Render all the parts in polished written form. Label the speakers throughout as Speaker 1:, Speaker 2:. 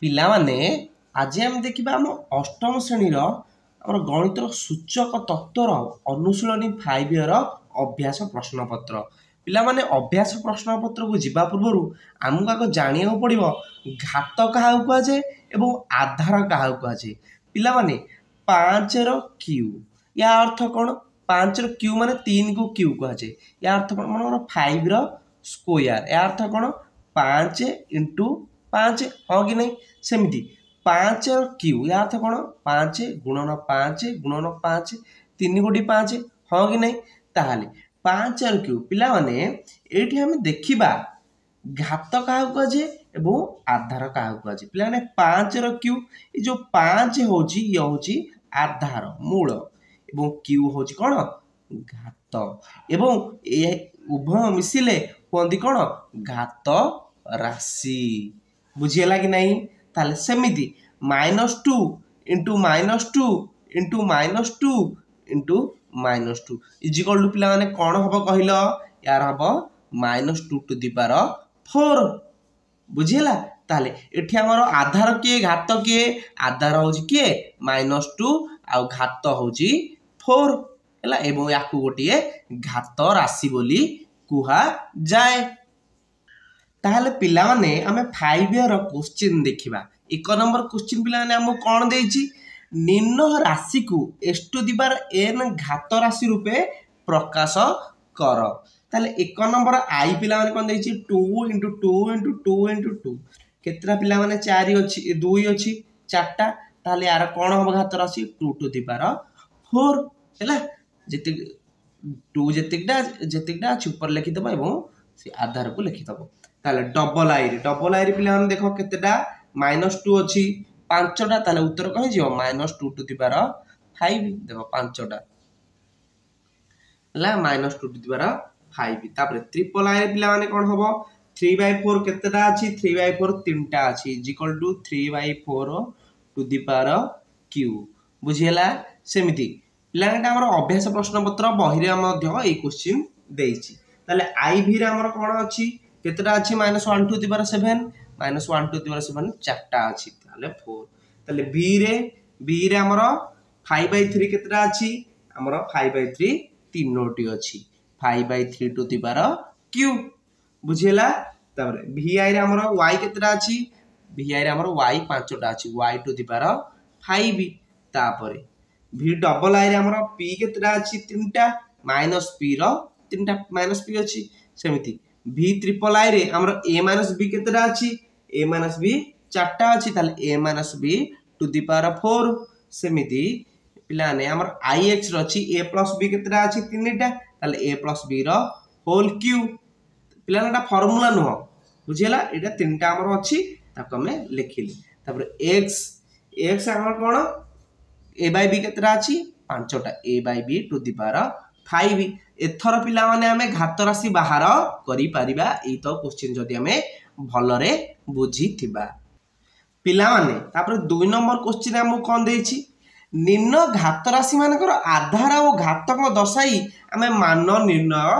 Speaker 1: पिला माने आज आम देखा आम अष्टम श्रेणीर आम गणितर सूचक तत्वर अनुशीलनी 5 इयर अभ्यास प्रश्नपत्र पिला माने अभ्यास प्रश्नपत्र को जीवा पूर्व आमको आगे जाना पड़ो घात क्या कहुए एवं आधार क्या कहुए पिला माने 5 क्यू या अर्थ कौन 5 क्यू माने 3 को क्यू कहुए या अर्थ कौन मन 5 स्क्वायर या अर्थ कौन 5 इंटू 5 हाँ कि नहीं सेमती 5 क्यू या अर्थ कौन 5 गुणन 5 गुणन 5 3 गोटी 5 हाँ कि नहीं ताहले 5 क्यू पिला माने एठी हम देखिबा घात क्या कहुए एवं आधार क्या कहुए पिला माने 5 क्यू ये जो 5 होची ये होची आधार मूल एवं क्यू होची कौन घात एवं ये उभय मिसिले कहते कौन घात राशि बुझीगला कि नहीं ताले सेमिति -2 into -2 into -2 into -2 equal to पिला माने कौन हम कहल यार हम -2 टू दी पावर 4 बुझीगला ताले एठी हमर आधार किए घात किए आधार होची किए -2 आ घात होची 4 हला एवं याकू गोटिए घात राशि बोली कुहा जाए ताहले पिला माने आमे 5 इयर क्वेश्चन देखिबा 1 नंबर क्वेश्चन पिला माने हमको कोन देछि निम्न राशि को n घात राशि रूपे प्रकाश कर ताहले 1 नंबर आई पिला माने कोन देछि 2 * 2 * 2 * 2 केतरा पिला माने 4 अछि 2 अछि 4टा ताहले यार कोन हम घात राशि 2 टू द पावर 4 हैला जति 2 जतिकटा अछि ऊपर लिखि दबा एवं से आधार को लिखि दबो ताले डबल आई पिला माने देखो केतेटा -2 अछि 5टा ताले उत्तर कहि जियो -2 टू द पावर 5 देखो 5टा ला -2 टू द पावर 5 तापर ट्रिपल आई पिला माने कोन हबो 3/4 केतेटा अछि 3/4 तीनटा अछि equal to 3/4 to the power q बुझियला सेमिति पिलाटा हमर अभ्यास प्रश्न पत्र बहिरे मध्य ए क्वेश्चन देछि ताले आई भी रे हमर कोन अछि केतेटा अछि -1 to the power 7 -1 to the power 7 चारटा अछि ताले 4 ताले बी रे हमर 5/3 केतेटा अछि हमर 5/3 तीनोटी अछि 5/3 टू द पावर q बुझियला तापर vi रे हमर y केतेटा अछि vi रे हमर y 5टा अछि y टू द पावर 5 तापर v डबल आई रे हमर p केतेटा अछि 3टा -p रो 3टा -p अछि सेमिति v ट्रिपल आई रे हमर a - b केतेटा अछि a - b 4टा अछि ताले a - b to the power 4 सेमिति पिलाने हमर ix रो अछि a + b केतेटा अछि 3टा ताले a + b रो होल क्यू पिलानेटा फार्मूला नुह बुझियला एटा 3टा हमर अछि ताको हम लिखिली तापर x हमर कोन a/b केतेटा अछि 5टा a/b टू द पावर 5 एथर पिला माने हमें घात राशि बाहर करि परिबा ए तो क्वेश्चन जदि हमें भलरे बुझिथिबा पिला माने तापर 2 नंबर क्वेश्चन हम कोन देछि निम्न घात राशि मानकर आधार और घातक दर्शाई हमें मान निर्णय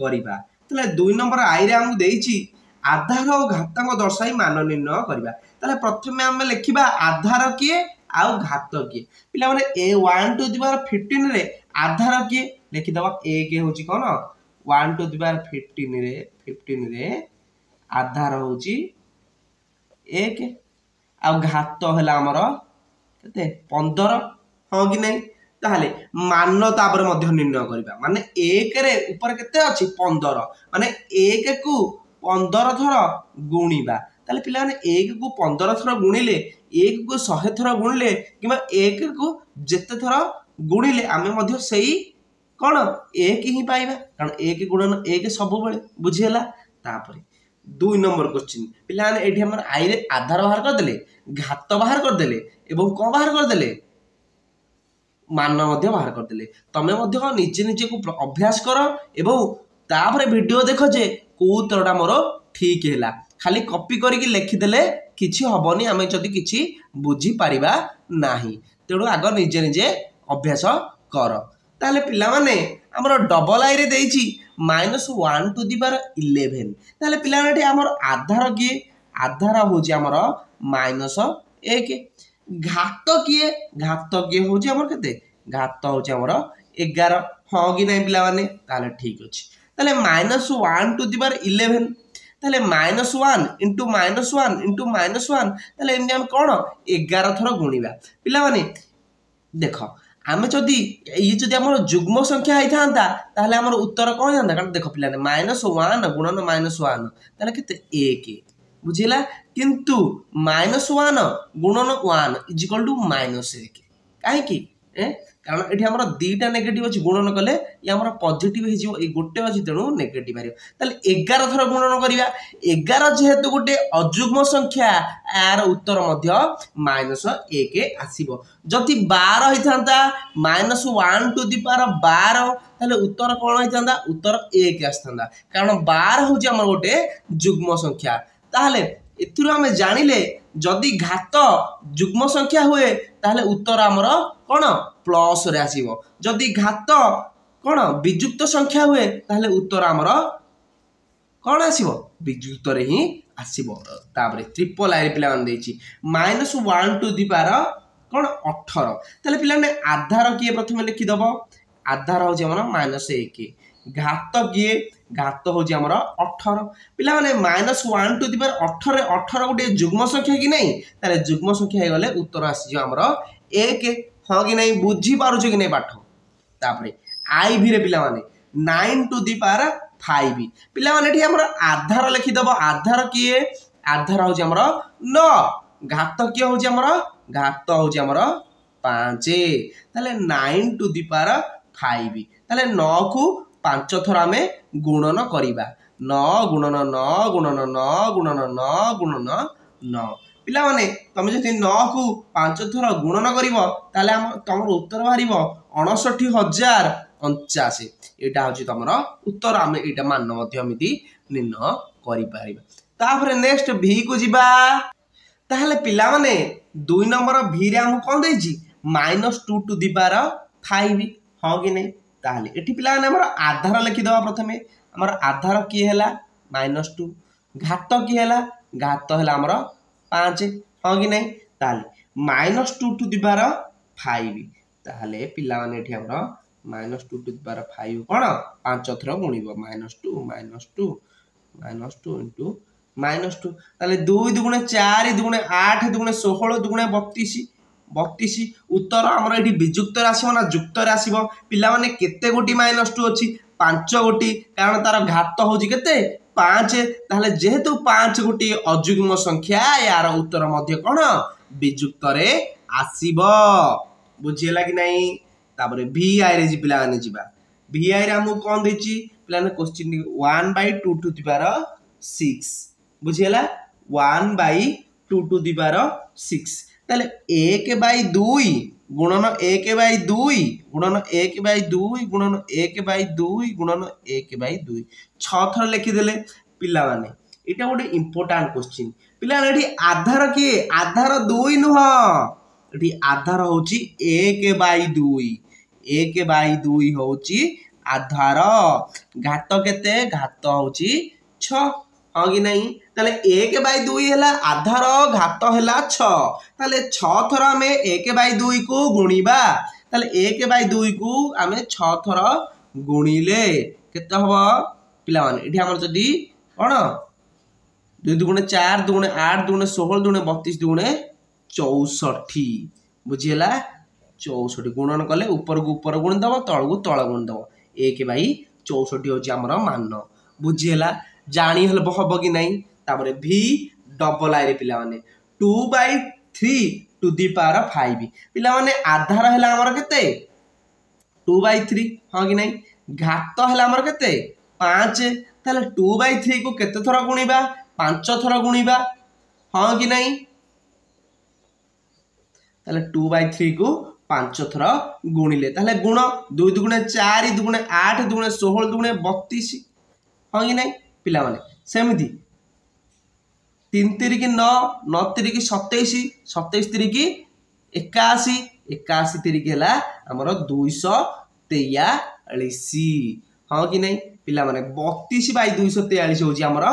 Speaker 1: करिबा तले 2 नंबर आई रे हम देछि आधार और घातक दर्शाई मान निर्णय करिबा तले प्रथमे हम लिखिबा आधार किए आउ घात किए पिला माने a1 टू द पावर 15 रे आधार किए लिखि दबा a के होची कोन 1 टू द पावर 15 रे आधार होची 1 आ घात हला हमर केते 15 हो कि नहीं ताहले मान तापर मध्य निर्णय करिबा माने 1 रे ऊपर केते अछि 15 माने 1 को 15 थर गुणीबा ताले पिला माने 1 को 15 थर गुणिले 1 को 100 थर गुणिले किबा 1 को जते थर गुणिले आमे मध्य सही कोन 1 ही पाइबा कारण 1 गुणन 1 सब बेले बुझियला तापर 2 नंबर क्वेश्चन पिला माने एठी हमर आई रे आधार बाहर कर देले घात बाहर कर देले एवं को बाहर कर देले मान मध्य बाहर कर देले तमे मध्य निजे को अभ्यास करो एवं तापर वीडियो देखो जे को उत्तरटा मोर ठीक हैला खाली कॉपी करके लिखि देले किछि हबनी आमे जदी किछि बुझी परिबा नाही तेडो आग निजे अभ्यास कर ताले पिला माने हमर डबल आई रे देछि -1 टू द पावर 11 ताले पिला माने हमर आधार की आधार होछि हमर -1 घात किए हूँ आम के घात हूँ आमर 11 हाँ कि नहीं पिलाने ताले ठीक अच्छे ताले -1 टू दी पावर 11 ताले -1 इंटू -1 इंटू -1 ताले एमती आम कौन 11 थर गुणिबा पिलाने देख आम जदि ये जदि आम जुग्म संख्या होता ताहले आमर उत्तर कौन जाता कारण देख पिलाने -1 गुणन -1 ताले केते 1 बुझिला किंतु -1 गुणन 1 इजिकल टू -1 कहीं कारण ये आम दीटा नेगेटिव अच्छी गुणन कले ये आम पॉजिटिव हो गोटे अच्छी तेणु नेगेटिव बाहर 11 थर गुणन करवा 11 जेहेतु गोटे अजुग्म संख्या यार उत्तर -1 आसब जदि 12 होता -1 टू दी पावर 12 ताले उत्तर कौन होता उत्तर 1 आसता कारण 12 हूँ आम गोटे जुग्म संख्या ताहले एथुरु आम जानिले जदि घात जुग्म संख्या हुए ताहले उत्तर आमर कौन प्लस रे आसीबो जदि घात कौन विजुक्त संख्या हुए ताहले उत्तर आमर कौन आसीबो विजुक्त रे ही आसीबो तापरे ट्रिपल आई पिला मान देछि -1 टू दी पावर कौन 18 ताहले पिला ने आधार किए प्रथम लिखि दबो आधार हो जे हमर -1 घात किए घात हूँ आमर 18 पिला माने -1 टू दी पावर 18 गोटे जुग्म संख्या कि नहीं ताले जुग्म संख्या गले उत्तर आसी आमर 1 हाँ कि नहीं बुझी पारुछ कि नहीं पाठ तापरे आई भी रे पिला माने 9 टू दी पावर 5 पिला माने एठी हमर आधार लिखि दबो आधार किए आधार हूँ आमर 9 घात किए हूँ आमर घात हूँ आमर 5 ताले 9 टू दी पावर 5 ताले 9 को 5 थर आम गुणन करिबा 9 गुणन 9 गुणन 9 गुणन 9 गुणन 9 पिला माने तमे जति 9 को 5 थर गुणन करिवो ताले तमर उत्तर बाहरिबो 59,089 एटा होची तमर उत्तर आम एटा मान मध्य एमिति निर्णय करि पारिबा तापरे नेक्स्ट भी को जिबा ताहले पिला माने 2 नंबर भी रे हम कोन देछि -2 टू दी पावर 5 हां कि नहीं ताहले एठी पिला माने हमर आधार लिखि दवा प्रथमे हमर आधार की हैला -2 घात की हैला घात हैला हमर 5 हां कि नहीं ताहले -2 टू दी पावर 5 ताहले पिला माने एठी हमर -2 टू दी पावर 5 कोन 5 थर गुणिबो -2 -2 इंटू -2 ताहले 2 दुगुणे 4 दुगुणे 8 दुगुणे 16 दुगुणे 32 उत्तर आमर ये विजुक्त आसो ना जुक्त आसो पिला माने केते गोटी -2 अच्छी 5 गोटी कारण तार घात हूँ केते 5 ताहले जेहेतु 5 गोटी अजुग्म संख्या यार उत्तर मध्य कौन विजुक्त रे आसीबो बुझिला कि नहीं तापरे भी आई रे पिला माने जिबा भी आई रे हमु कोन देछि पिला ने क्वेश्चन 1/2 टू दी पावर 6 बुझिला 1/2 टू दी पावर 6 ताले 1/2 गुणन 1/2 गुणन 1/2 गुणन 1/2 गुणन 1/2 6 थर लिखिदेले पिला माने एटा गोटे इंपोर्टेंट क्वेश्चन पिला एठी आधार किए आधार 2 नुह एठी आधार होची 1/2 1/2 होची आधार घात केते घात होची 6 हाँ कि नहीं ताले 1/2 है आधार घात है 6 ताले 6 थर आम 1/2 को गुणिबा ताले 1/2 को आम 6 थर गुणिले केते हबो पिला माने एठी हमर जदी कोन 2 दुगुणे 4 दुगुणे 8 दुगुणे 16 दुगुणे 32 दुगुणे 64 बुझिला 64 गुणन कले ऊपर को ऊपर गुण दबो तळ को तळ गुण दबो 1/64 होची हमर मान बुझिला जानी हल हब कि नहीं तापरे भी डबल आई रे पिला माने 2/3 टू दी पावर 5 पिला माने आधार हैला हमर केते 2/3 हां कि नहीं घात हैला हमर केते 5 ताले 2/3 को केते थरा गुणिबा 5 थरा गुणिबा हां कि नहीं ताले 2/3 को 5 थरा गुणिले ताले गुण 2 दुगुणे 4 दुगुणे 8 दुगुणे 16 दुगुणे 32 हां कि नहीं पिला माने सेमिति 3 तिरिकी 9 9 तिरिकी 27 27 तिरिकी 81 81 तिरिकी हैला हमर 243 हां कि नहीं पिला माने 32/243 होची हमर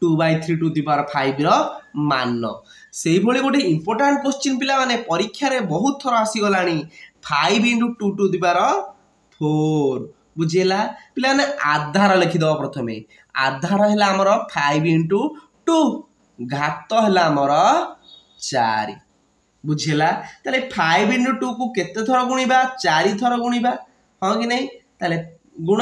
Speaker 1: 2/3 टू दी पावर 5 रो मान से भली गोटे इंपोर्टेंट क्वेश्चन पिला माने परीक्षा रे बहुत थर आसी गलानी 5 × 2 टू दी पावर 4 बुझेला पिला ने आधार लिखि दो प्रथमे आधार हैला हमर 5 × 2 घात हैला हमर 4 बुझेला ताले 5 × 2 को केते थर गुणीबा 4 थर गुणीबा हां कि नहीं ताले गुण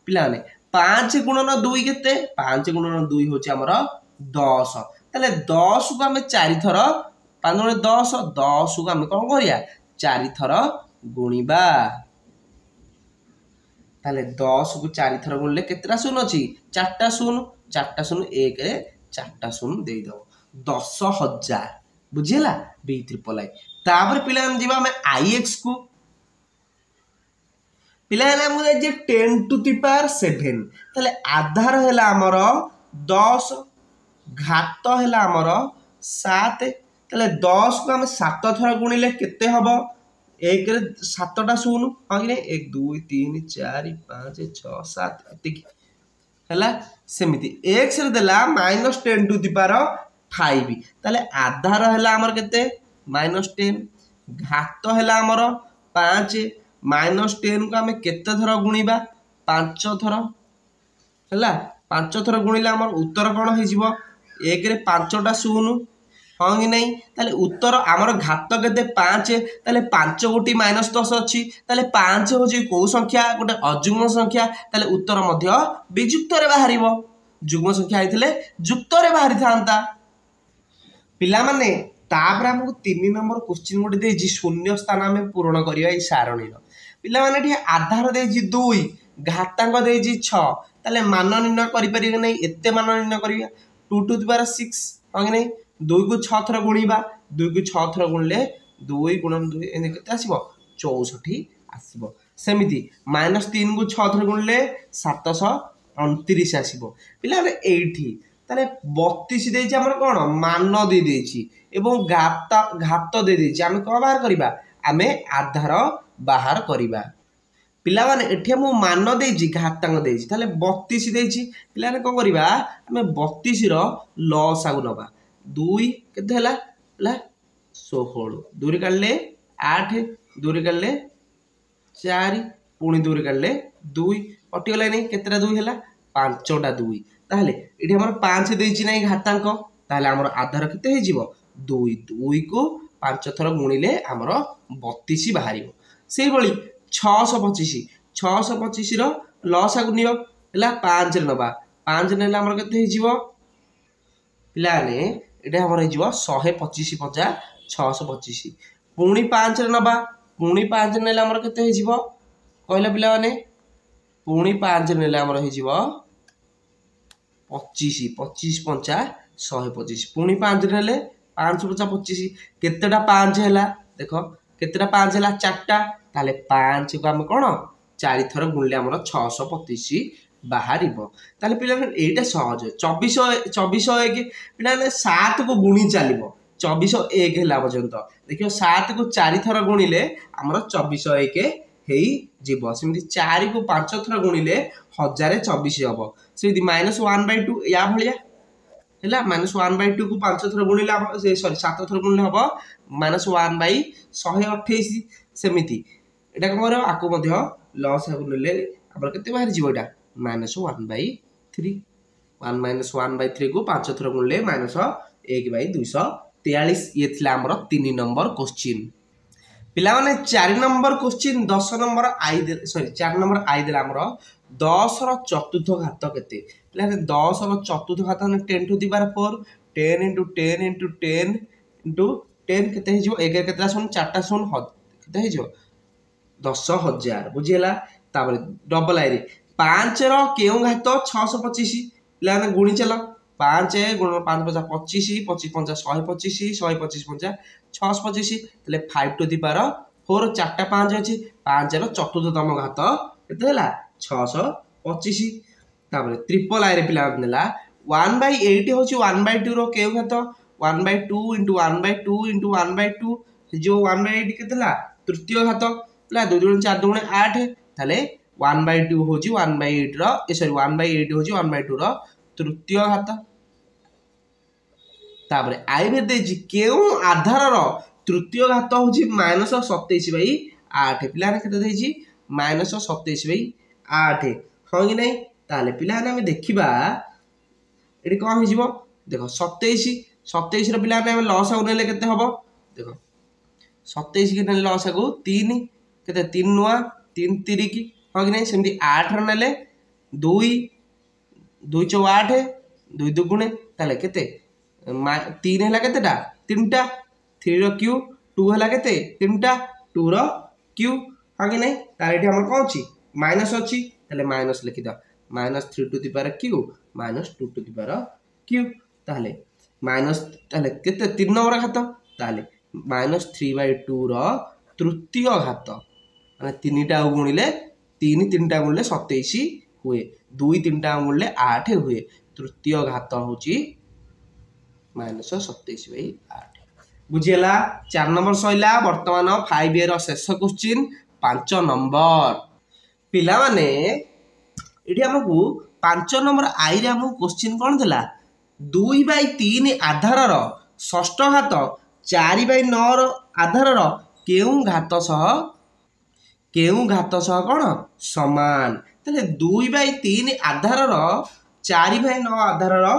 Speaker 1: पिला ने 5 गुणन 2 केते 5 गुणन 2 होची हमर 10 ताले 10 को हम 4 थर 5 × 10 10 को हम कोन करिया 4 थर गुणीबा ताले 10 को 4 थर गुणले केतरा शून्य अछि 4टा शून्य 1 रे 4टा शून्य दे दो 10,000 बुझेला बी ट्रिपल आई तापर पिला जीवा में ix को पिला ने हम जे 10 टू दी पावर 7 ताले आधार हैला हमर 10 घात हैला हमर 7 ताले 10 को हम 7 थर गुणिले केते हबो 1 रे 7टा शून्य हां कि 1 2 3 4 5 6 7 एतिक हैला सेमिति x रे देला -10 टू दी पावर 5 ताले आधार हैला हमर केते -10 घात हैला हमर 5 -10 को हम केते थर गुणीबा 5 थर हैला 5 थर गुणिले हमर उत्तर कोन हे जिवो 1 रे 5टा शून्य हां कि नहीं ताले उत्तर हमर घात केते 5 ताले 5 गोटी -10 अछि ताले 5 होजी को संख्या गोटे अजुग्म संख्या ताले उत्तर मध्य विजुक्त रे बाहरिबो जुग्म संख्या आइथिले जुक्त रे बाहरि थांता पिला माने तापर हमको 3 नंबर क्वेश्चन गोटे देजी शून्य स्थान में पूर्ण करिया ई सारणी रो पिला माने ठी आधार देजी 2 घातांक देजी 6 ताले मान निर्णय करि परिबे नै एते मान निर्णय करिया 2 टू द पावर 6 हां नहीं 2 को 6 थर गुणीबा 2 को 6 थर गुणले 2 × 2 एने केते आसीबो 64 आसीबो सेमिति -3 को 6 थर गुणले 729 आसीबो पिला रे एठी ताले 32 देछि हमर कोन मान दे देछि एवं घात दे देछि हम को बाहर करिबा आमे आधार बाहर करिबा पिला माने एठी हम मान देछि घातांक देछि ताले 32 देछि पिला ने को करिबा आमे 32 रो लसागु नबा 2 केते हला हला 16 दूरी काढले 8 दूरी काढले 4 पुणी दूरी काढले 2 कटि गला नै केतेरा 2 हला 5टा 2 ताहले एठी हमर 5 देछि नै घातांक ताहले हमर आधार केते हे जिवो 2 2 को 5 थर गुणिले हमर 32 बाहरिबो सेही बळी 625 रो लसागु नियो हला 5 रे नबा 5 नेला हमर केते हे जिवो पिला ने एटा हमर हे जिवो 125 50 625 पुणी 5 रे नबा पुणी 5 नेला हमर केते हे जिवो कहला पिला माने पुणी 5 नेला हमर हे जिवो 25 25 50 125 पुणी 5 नेले 5 50 25 केतेटा 5 हैला देखो केतेटा 5 हैला 4टा ताले 5 को हम कोन 4 थर गुणले हमर 625 बाहरिबो ताले पिला एटा सहज 2401 पिला 7 को गुणी चलिबो 2401 हैला पर्यंत देखियो 7 को 4 थर गुणिले हमर 2401 हेई जीवो सेमि 4 को 5 थर गुणिले 1024 हबो सेमि -1/2 या भलिया हैला -1/2 को 5 थर गुणिले से सॉरी 7 थर गुणिले हबो -1/128 सेमिति एटा को करो आको मध्य लॉस गुणिले हमर केते बाहर जीवो एटा -1/3 1 -1/3 को 5 थर गुणिले -1/243 ये थिला हमर 3 नंबर क्वेश्चन पिला माने 4 number question 10 number I sorry 4 number आई देला हमर 10 रो चतुर्थ घात केते पिला 10 रो चतुर्थ घात 10 टू द पावर 4 10 * 10 * 10 * 10 केते हे जिवो 1 केतरा सुन 4टा सुन केते हे जिवो 10,000 बुझिला तापर डबल आई रे 5 रो केउ घात 625 पिला ने गुणी चलो 5 * 5 = 25 25 * 5 = 125 125 * 5 625 तले 5 टू द पावर 4 4टा 5 अछि 5 रो चतुर्थतम घात केते हला 625 तापर ट्रिपल आई रे पिला नेला 1/8 होची 1/2 रो केउ घात 1/2 * 1/2 * 1/2 जो 1/8 केतेला तृतीय घात ला 2 * 4 = 8 ताले 1/2 होची 1/8 रो सॉरी 1/8 होची 1/2 रो तृतीय घात तापर आई भी देछि केउ आधार तृतीय घात होछि -27/8 पिला केते देछि -27/8 हाँ कि नहीं ताले पिला हम देखिबा एटी कौन हो देख 27 पिला लस आगु ने केते हम देख 27 के लस आगु 3 केते 3 नुआ 3 तिरिकी हाँ कि नहीं सेमती 8 ने 2 2 चौ 8 2 दुगुणे ताले केते 3 है केतेटा 3टा 3 रो क्यू 2 है केते 3टा 2 रो क्यू हाँ कि नहीं ताले एटी हमर कोन अछि माइनस अछि ताले माइनस लिखि द -3 to the power Q -2 to the power Q ताले माइनस ताले केते 3 नंबर घात ताले -3/2 रो तृतीय घात माने 3टा गुणिले 3 3टा गुणिले 27 हुए 2 3टा गुणिले 8 हुए तृतीय घात होची -27/8 बुझिला 4 नंबर सइला वर्तमान 5 ईयर शेष क्वेश्चन 5 नंबर पिला माने एठी हमकु 5 नंबर आई रे हमकु क्वेश्चन कोन देला 2/3 आधार रो षष्ठ घात 4/9 रो आधार रो केउ घात सह कोन समान तले 2/3 आधार रो 4/9 आधार रो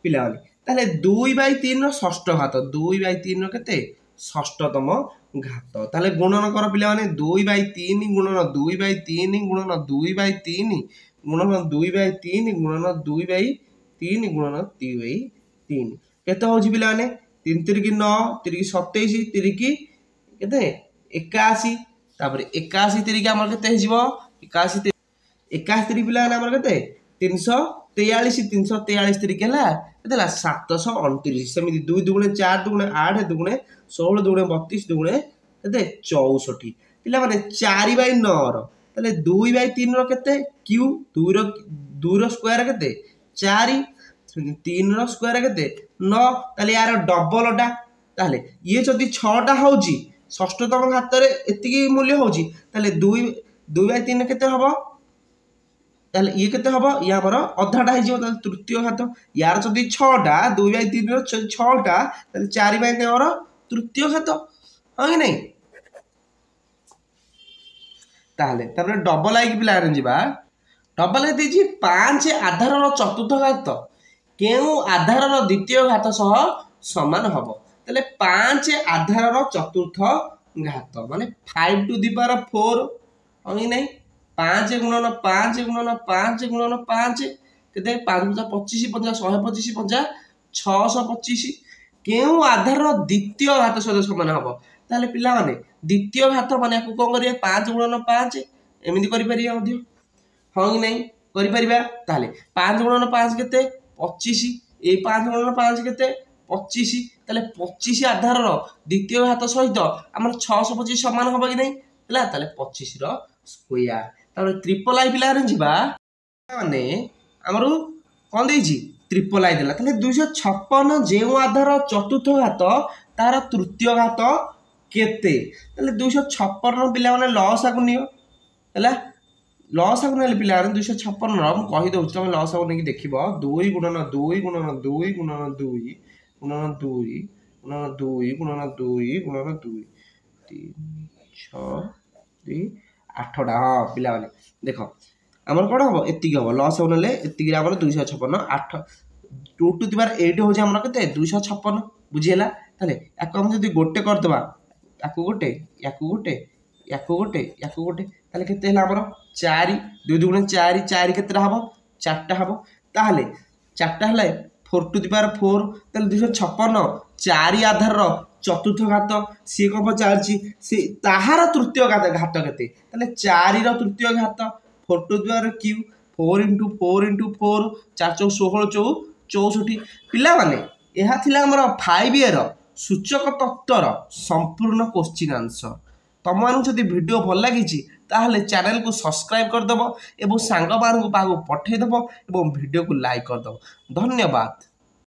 Speaker 1: पिला माने तले 2/3 रो षष्ठ घात 2/3 रो केते षष्ठतम घात ताले गुणन कर पिला माने 2/3 गुणन 2/3 गुणन 2/3 गुणन 2/3 गुणन 2/3 गुणन 3/3 केते होजी पिला माने 3 3 9 3 27 3 केते 81 तापर 81 3 हमर केते हिजबो 81 81 पिला माने हमर केते 343 3 केला केतेला 729 सेमिति 2 दुगुणे 4 दुगुणे 8 दुगुणे 16 दुगुणे 32 दुगुणे केते 64 पिला माने 4/9 रो तले 2/3 रो केते क्यू 2 रो स्क्वायर केते 4 3 रो स्क्वायर केते 9 तले यार डबलटा ताले ये जदी 6टा होउची षष्ठतम घात रे एतिकी मूल्य होउची तले 2/3 केते हबो ताले ये केते हबो या पर अधाटा हे जिवो ताले तृतीय घात यार जदी 6टा 2/3 रो 6टा ताले 4/9 रो तृतीय घात हां कि नहीं ताले तापर डबल आई की पिला रे जिबा डबल आई देजी 5 आधार रो चतुर्थ घात केउ आधार रो द्वितीय घात सह समान हबो ताले 5 आधार रो चतुर्थ घात माने 5 टू द पावर 4 हां कि नहीं 5 गुणन 5 गुणन 5 गुणन 5 केते 5 25 50 125 50 625 केउ आधार रो द्वितीय घात सह समान हबो ताले पिला माने द्वितीय घात माने को कोन करिया 5 गुणन 5 एमिति करि परिया मध्य हां कि नहीं करि परिबा ताले 5 गुणन 5 केते 25 ए 5 गुणन 5 केते 25 ताले 25 आधार रो द्वितीय घात सहित हमर 625 समान हबो कि नहीं हला ताले 25 रो स्क्वायर ताले ट्रिपल आई पिला रे जिबा माने हमर कोन देछि ट्रिपल आई देला ताले 256 जेउ आधार चतुर्थ घात तार तृतीय घात केते ताले 256 पिला माने लॉस आगु नियो हला लॉस आगु ने पिला माने 256 रो म कहि दउ तुम लॉस आगु नेकी देखिबो 2 गुणन 2 गुणन 2 गुणन 2 गुणन 2 गुणन 2 गुणन 2 गुणन 2 3 6 2 8टा हां पिला माने देखो हमर कोन हो एतिक हो लॉस आगु नेले एतिक रे हमर 256 8 2 टू द पावर 8 हो जे हमर केते 256 बुझियला ताले याको हम जदी गोटे कर दबा याको गोटे याको गोटे याको गोटे याको गोटे ताले केते हला हमर 4 2 दुगुणे 4 4 केतरा हबो 4टा हबो ताले 4टा हले 4 टू द पावर 4 ताले 256 4 आधार रो चतुर्थ घात सी को पचारची से ताहार तृतीय घात केते ताले 4 रो तृतीय घात 4 टू द पावर क्यू 4 * 4 * 4 4 चौ 16 64 पिला माने एहा थिला हमर 5 ईयर सूचक तत्वर संपूर्ण क्वेश्चन आंसर तुम मान जदि वीडियो भल लगी ताहले चैनल को सब्सक्राइब कर दबो एवं सांग मान को पठे दबो एवं वीडियो को लाइक कर दबो धन्यवाद।